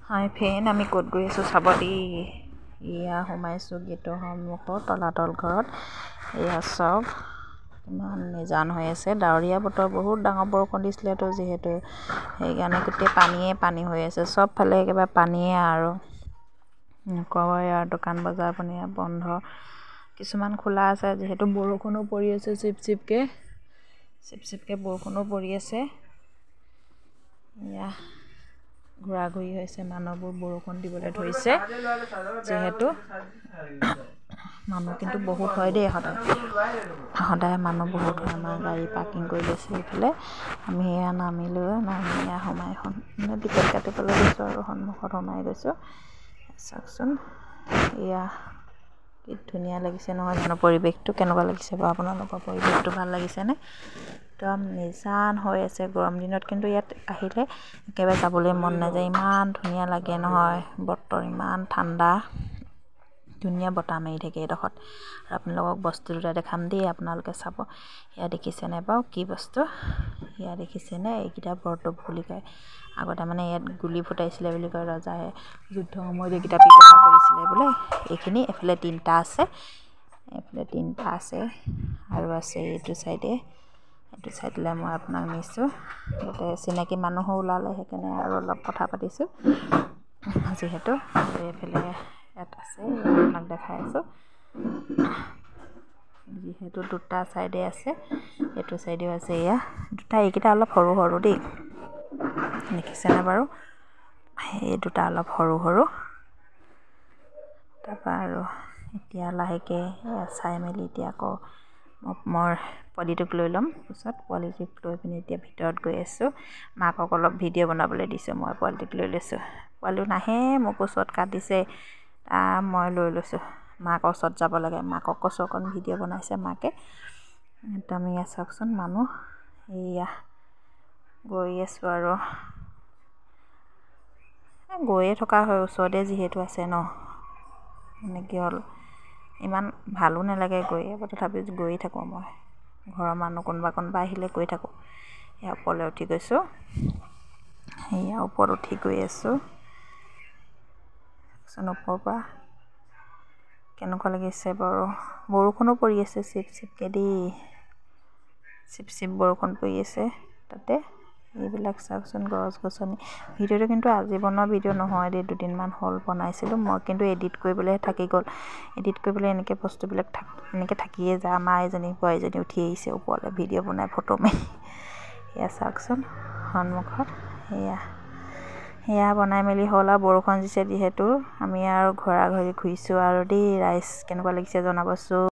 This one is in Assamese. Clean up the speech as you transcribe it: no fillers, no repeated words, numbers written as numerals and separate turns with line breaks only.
হাই ফেন আমি ক'ত গৈ আছোঁ চাব দেই। এয়া সোমাইছোঁ গেটৰ সন্মুখত তলাতল ঘৰত। এয়া চব ইমান নিজান হৈ আছে। ডাৱৰীয়া বতৰ, বহুত ডাঙৰ বৰষুণ দিছিলেতো, যিহেতু সেইকাৰণে গোটেই পানী হৈ আছে চবফালে, একেবাৰে পানীয়ে আৰু নকয় আৰু। দোকান বজাৰ আপুনি বন্ধ, কিছুমান খোলা আছে, যিহেতু বৰষুণো পৰি আছে চিপচিপকৈ বৰষুণো পৰি আছে। এয়া ঘূৰা-ঘূৰি হৈছে মানুহবোৰ, বৰষুণ দিবলৈ ধৰিছে যিহেতু। মানুহ কিন্তু বহুত হয় দেই, সদায় মানুহ বহুত হয়। আমাৰ গাড়ী পাৰ্কিং কৰি লৈছে এইফালে। আমি এয়া নামিলোঁ, নামি এয়া সোমাই টিকেট কাটিবলৈ গৈছোঁ আৰু সন্মুখত সোমাই গৈছোঁ। চাওকচোন এয়া কি ধুনীয়া লাগিছে নহয় জানো। পৰিৱেশটো কেনেকুৱা লাগিছে বাৰু আপোনালোকৰ? পৰিৱেশটো ভাল লাগিছেনে? একদম নিজান হৈ আছে। গৰম দিনত কিন্তু ইয়াত আহিলে একেবাৰে যাবলৈ মন নাযায়, ইমান ধুনীয়া লাগে নহয়। বতৰ ইমান ঠাণ্ডা, ধুনীয়া বতাহ মাৰি থাকে এইডোখৰত। আৰু আপোনালোকক বস্তু দুটা দেখাম দেই, আপোনালোকে চাব। এয়া দেখিছেনে বাৰু কি বস্তু? এয়া দেখিছেনে? এইকেইটা বৰটোপ বুলি কয়। আগতে মানে ইয়াত গুলি ফুটাইছিলে বুলি কয়, ৰজাই যুদ্ধৰ সময়ত এইকেইটা ব্যৱহাৰ কৰিছিলে বোলে। এইখিনি এইফালে তিনিটা আছে আৰু আছে এইটো চাইডলৈ মই আপোনাক নিছোঁ। তাতে চিনাকি মানুহো ওলালে, সেইকাৰণে আৰু অলপ কথা পাতিছোঁ যিহেতু। এইফালে ইয়াত আছে, আপোনাক দেখাই আছোঁ। যিহেতু দুটা চাইডে আছে, এইটো চাইডেও আছে। এয়া দুটা, এইকেইটা অলপ সৰু সৰু দেই, দেখিছেনে বাৰু? এই দুটা অলপ সৰু। তাৰপৰা আৰু এতিয়া লাহেকৈ চাই মেলি এতিয়া আকৌ মই পোৱালিটোক লৈ ল'ম। পিছত পোৱালিটোক লৈ পিনি এতিয়া ভিতৰত গৈ আছোঁ। মাকক অলপ ভিডিঅ' বনাবলৈ দিছোঁ, মই পোৱালিটোক লৈ লৈছোঁ। পোৱালিটো নাহে, মোক ওচৰত কাটিছে, মই লৈ লৈছোঁ। মাকৰ ওচৰত যাব লাগে, মাকক কৈছোঁ অকণ ভিডিঅ' বনাইছে মাকে। একদম এয়া চাওকচোন মানুহ, এয়া গৈ আছোঁ আৰু গৈয়ে থকা হয়, ওচৰতে যিহেতু আছে ন। মানে কি হ'ল, ইমান ভালো নালাগে গৈ, তথাপিও গৈয়ে থাকোঁ মই। ঘৰৰ মানুহ কোনোবা আহিলে গৈ থাকোঁ। এয়া ওপৰলৈ উঠি গৈছোঁ, সেয়া ওপৰত উঠি গৈ আছোঁ। ওপৰৰ পৰা কেনেকুৱা লাগিছে বাৰু? বৰষুণো পৰি আছে চিপচিপকৈ দেই, চিপচিপ বৰষুণ পৰি আছে তাতে। এইবিলাক চাওকচোন গছ-গছনি। ভিডিঅ'টো কিন্তু আজি বনোৱা ভিডিঅ' নহয় দেই, দুদিনমান হ'ল বনাইছিলোঁ মই, কিন্তু এডিট কৰিবলৈহে থাকি গ'ল। এডিট কৰিবলৈ এনেকৈ বস্তুবিলাক এনেকৈ থাকিয়ে যায়। আমাৰ বোৱাৰীজনী উঠি আহিছে ওপৰলৈ ভিডিঅ' বনাই, ফটো মাৰি। এয়া চাওকচোন সন্মুখত, সেয়া বনাই মেলি হ'ল আৰু বৰষুণ দিছে যিহেতু আমি আৰু ঘূৰা-ঘূৰি ঘূৰিছোঁ আৰু দেই। ৰাইজ কেনেকুৱা লাগিছে জনাবচোন।